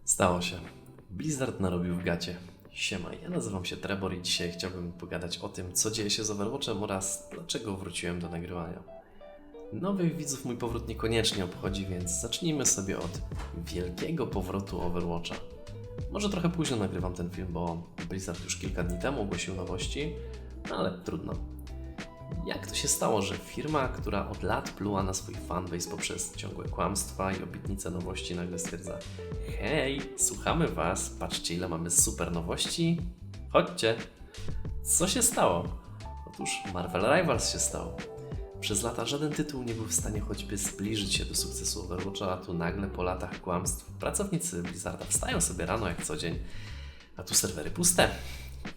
Stało się. Blizzard narobił w gacie. Siema, ja nazywam się Trebor i dzisiaj chciałbym pogadać o tym, co dzieje się z Overwatchem oraz dlaczego wróciłem do nagrywania. Nowych widzów mój powrót niekoniecznie obchodzi, więc zacznijmy sobie od wielkiego powrotu Overwatcha. Może trochę późno nagrywam ten film, bo Blizzard już kilka dni temu ogłosił nowości, no ale trudno. Jak to się stało, że firma, która od lat pluła na swój fanbase poprzez ciągłe kłamstwa i obietnice nowości, nagle stwierdza: hej, słuchamy was, patrzcie ile mamy super nowości, chodźcie. Co się stało? Otóż Marvel Rivals się stało. Przez lata żaden tytuł nie był w stanie choćby zbliżyć się do sukcesu Overwatcha, a tu nagle po latach kłamstw pracownicy Blizzarda wstają sobie rano jak co dzień, a tu serwery puste.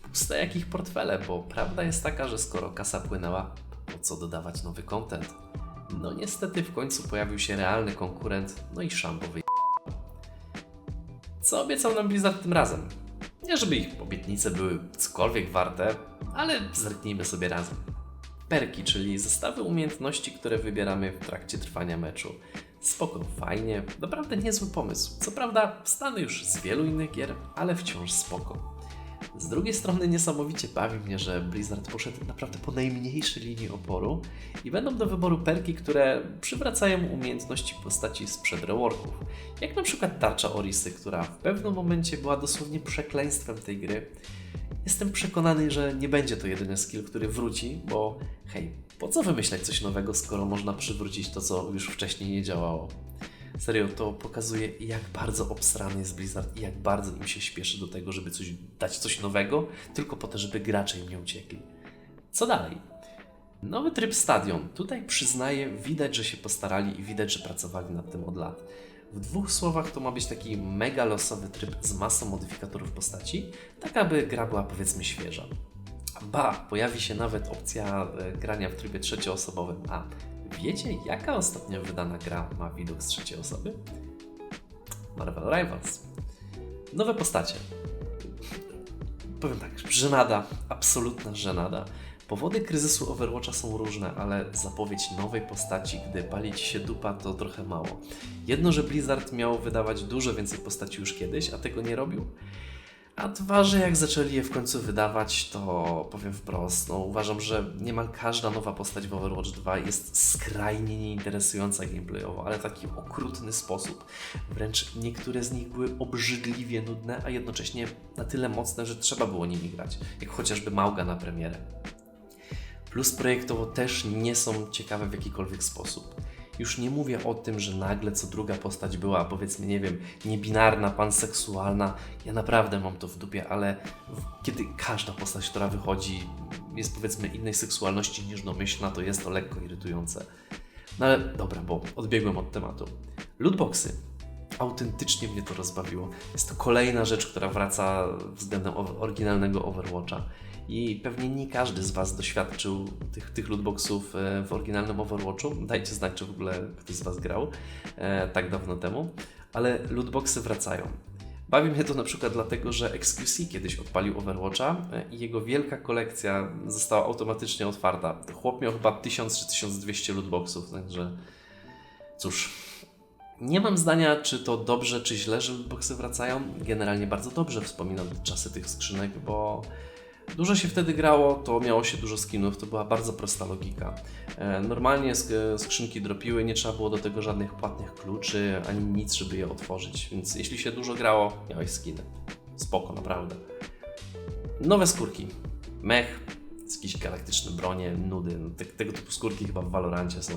Puste jak ich portfele, bo prawda jest taka, że skoro kasa płynęła, po co dodawać nowy content? No niestety w końcu pojawił się realny konkurent, no i szambo Co obiecał nam Blizzard tym razem? Nie żeby ich obietnice były cokolwiek warte, ale zerknijmy sobie razem. Perki, czyli zestawy umiejętności, które wybieramy w trakcie trwania meczu. Spoko, fajnie, naprawdę niezły pomysł. Co prawda znany już z wielu innych gier, ale wciąż spoko. Z drugiej strony niesamowicie bawi mnie, że Blizzard poszedł naprawdę po najmniejszej linii oporu i będą do wyboru perki, które przywracają umiejętności postaci sprzed reworków. Jak na przykład tarcza Orisy, która w pewnym momencie była dosłownie przekleństwem tej gry. Jestem przekonany, że nie będzie to jedyny skill, który wróci, bo hej, po co wymyślać coś nowego, skoro można przywrócić to, co już wcześniej nie działało? Serio, to pokazuje, jak bardzo obsrany jest Blizzard i jak bardzo im się śpieszy do tego, żeby dać coś nowego, tylko po to, żeby gracze im nie uciekli. Co dalej? Nowy tryb Stadion. Tutaj przyznaję, widać, że się postarali i widać, że pracowali nad tym od lat. W dwóch słowach to ma być taki mega losowy tryb z masą modyfikatorów postaci, tak aby gra była powiedzmy świeża. Ba, pojawi się nawet opcja grania w trybie trzecioosobowym. A wiecie, jaka ostatnio wydana gra ma widok z trzeciej osoby? Marvel Rivals. Nowe postacie. Powiem tak, żenada, absolutna żenada. Powody kryzysu Overwatcha są różne, ale zapowiedź nowej postaci, gdy pali ci się dupa, to trochę mało. Jedno, że Blizzard miał wydawać dużo więcej postaci już kiedyś, a tego nie robił. A dwa, że jak zaczęli je w końcu wydawać, to powiem wprost, no uważam, że niemal każda nowa postać w Overwatch 2 jest skrajnie nieinteresująca gameplayowo, ale w taki okrutny sposób. Wręcz niektóre z nich były obrzydliwie nudne, a jednocześnie na tyle mocne, że trzeba było nimi grać, jak chociażby Mauga na premierę. Plus projektowo też nie są ciekawe w jakikolwiek sposób. Już nie mówię o tym, że nagle co druga postać była, powiedzmy, nie wiem, niebinarna, panseksualna. Ja naprawdę mam to w dupie, ale kiedy każda postać, która wychodzi, jest powiedzmy innej seksualności niż domyślna, to jest to lekko irytujące. No ale dobra, bo odbiegłem od tematu. Lootboxy. Autentycznie mnie to rozbawiło. Jest to kolejna rzecz, która wraca względem oryginalnego Overwatcha. I pewnie nie każdy z Was doświadczył tych lootboxów w oryginalnym Overwatchu. Dajcie znać, czy w ogóle ktoś z Was grał tak dawno temu. Ale lootboxy wracają. Bawi mnie to na przykład dlatego, że XQC kiedyś odpalił Overwatcha i jego wielka kolekcja została automatycznie otwarta. Chłop miał chyba 1000 czy 1200 lootboxów, także cóż. Nie mam zdania, czy to dobrze, czy źle, że lootboxy wracają. Generalnie bardzo dobrze wspominam czasy tych skrzynek, bo dużo się wtedy grało, to miało się dużo skinów, to była bardzo prosta logika. Normalnie skrzynki dropiły, nie trzeba było do tego żadnych płatnych kluczy, ani nic, żeby je otworzyć, więc jeśli się dużo grało, miałeś skiny. Spoko, naprawdę. Nowe skórki. Mech, jakieś galaktyczne bronie, nudy. No, tego typu skórki chyba w Valorancie są.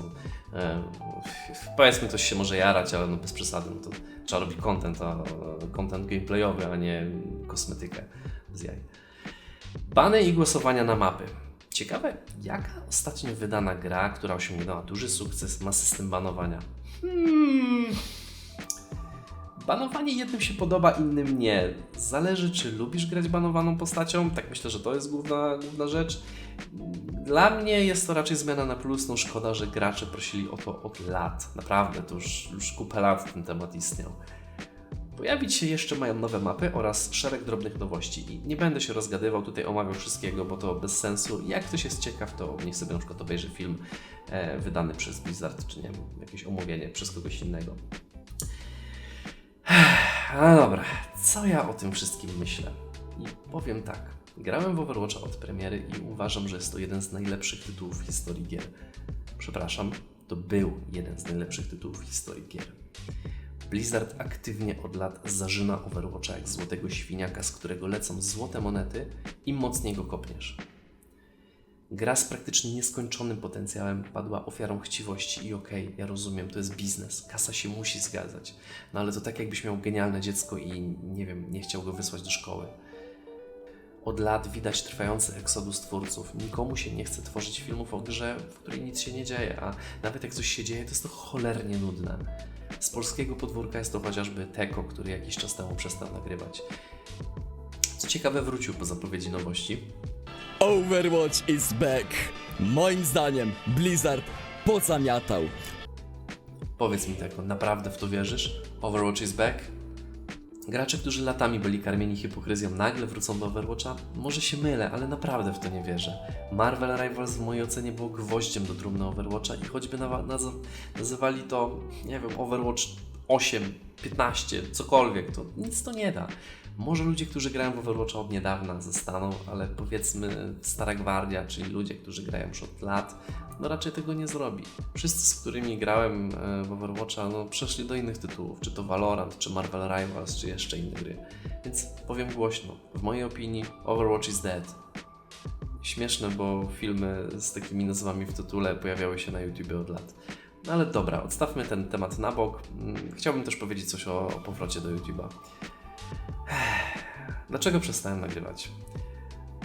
Powiedzmy, ktoś się może jarać, ale no bez przesady. No to trzeba robić content gameplayowy, a nie kosmetykę z jaj. Bany i głosowania na mapy. Ciekawe, jaka ostatnio wydana gra, która osiągnęła duży sukces, ma system banowania? Banowanie jednym się podoba, innym nie. Zależy, czy lubisz grać banowaną postacią. Tak myślę, że to jest główna rzecz. Dla mnie jest to raczej zmiana na plus. No szkoda, że gracze prosili o to od lat. Naprawdę, to już kupę lat ten temat istniał. Pojawić się jeszcze mają nowe mapy oraz szereg drobnych nowości i nie będę się rozgadywał, tutaj omawiał wszystkiego, bo to bez sensu. Jak ktoś jest ciekaw, to niech sobie na przykład obejrzy film wydany przez Blizzard, czy nie wiem, jakieś omówienie przez kogoś innego. A dobra, co ja o tym wszystkim myślę? I powiem tak, grałem w Overwatcha od premiery i uważam, że jest to jeden z najlepszych tytułów w historii gier. Przepraszam, to był jeden z najlepszych tytułów w historii gier. Blizzard aktywnie od lat zarzyna Overwatcha jak złotego świniaka, z którego lecą złote monety, im mocniej go kopniesz. Gra z praktycznie nieskończonym potencjałem padła ofiarą chciwości i okej, ja rozumiem, to jest biznes, kasa się musi zgadzać, no ale to tak jakbyś miał genialne dziecko i nie wiem, nie chciał go wysłać do szkoły. Od lat widać trwający eksodus twórców. Nikomu się nie chce tworzyć filmów o grze, w której nic się nie dzieje, a nawet jak coś się dzieje, to jest to cholernie nudne. Z polskiego podwórka jest to chociażby Teko, który jakiś czas temu przestał nagrywać. Co ciekawe, wrócił po zapowiedzi nowości. Overwatch is back. Moim zdaniem Blizzard pozamiatał. Powiedz mi Teko, naprawdę w to wierzysz? Overwatch is back? Gracze, którzy latami byli karmieni hipokryzją, nagle wrócą do Overwatcha? Może się mylę, ale naprawdę w to nie wierzę. Marvel Rivals w mojej ocenie było gwoździem do trumny Overwatcha i choćby nazywali to, nie wiem, Overwatch 8, 15, cokolwiek, to nic to nie da. Może ludzie, którzy grają w Overwatcha od niedawna zostaną, ale powiedzmy stara gwardia, czyli ludzie, którzy grają już od lat, no raczej tego nie zrobi. Wszyscy, z którymi grałem w Overwatcha, no przeszli do innych tytułów, czy to Valorant, czy Marvel Rivals, czy jeszcze inne gry. Więc powiem głośno, w mojej opinii Overwatch is dead. Śmieszne, bo filmy z takimi nazwami w tytule pojawiały się na YouTubie od lat. No ale dobra, odstawmy ten temat na bok. Chciałbym też powiedzieć coś o powrocie do YouTube'a. Dlaczego przestałem nagrywać?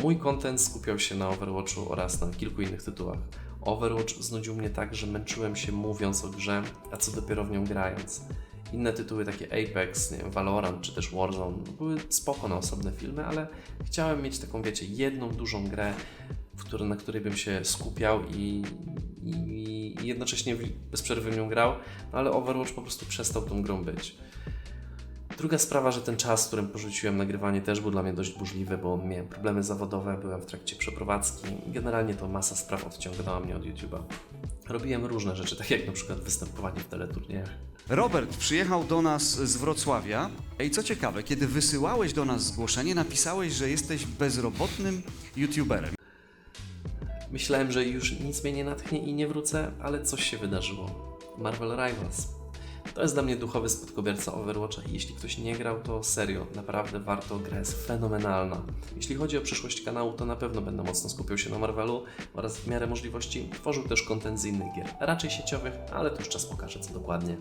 Mój content skupiał się na Overwatchu oraz na kilku innych tytułach. Overwatch znudził mnie tak, że męczyłem się mówiąc o grze, a co dopiero w nią grając. Inne tytuły takie Apex, nie wiem, Valorant czy też Warzone były spoko na osobne filmy, ale chciałem mieć taką, wiecie, jedną dużą grę, na której bym się skupiał i jednocześnie bez przerwy w nią grał, no ale Overwatch po prostu przestał tą grą być. Druga sprawa, że ten czas, w którym porzuciłem nagrywanie, też był dla mnie dość burzliwy, bo miałem problemy zawodowe, byłem w trakcie przeprowadzki i generalnie to masa spraw odciągnęła mnie od YouTube'a. Robiłem różne rzeczy, tak jak na przykład występowanie w teleturniejach. Robert przyjechał do nas z Wrocławia i co ciekawe, kiedy wysyłałeś do nas zgłoszenie, napisałeś, że jesteś bezrobotnym YouTuberem. Myślałem, że już nic mnie nie natchnie i nie wrócę, ale coś się wydarzyło. Marvel Rivals. To jest dla mnie duchowy spadkobierca Overwatcha i jeśli ktoś nie grał, to serio, naprawdę warto, gra jest fenomenalna. Jeśli chodzi o przyszłość kanału, to na pewno będę mocno skupiał się na Marvelu oraz w miarę możliwości tworzył też content z innych gier, raczej sieciowych, ale to już czas pokaże co dokładnie.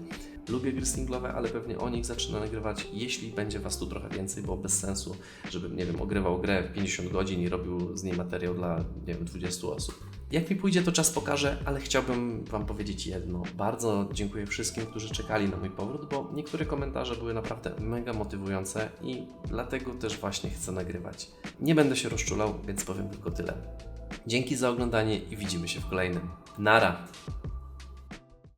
Lubię gry singlowe, ale pewnie o nich zacznę nagrywać, jeśli będzie Was tu trochę więcej, bo bez sensu, żebym, nie wiem, ogrywał grę w 50 godzin i robił z niej materiał dla, nie wiem, 20 osób. Jak mi pójdzie, to czas pokaże, ale chciałbym Wam powiedzieć jedno. Bardzo dziękuję wszystkim, którzy czekali na mój powrót, bo niektóre komentarze były naprawdę mega motywujące i dlatego też właśnie chcę nagrywać. Nie będę się rozczulał, więc powiem tylko tyle. Dzięki za oglądanie i widzimy się w kolejnym. Nara!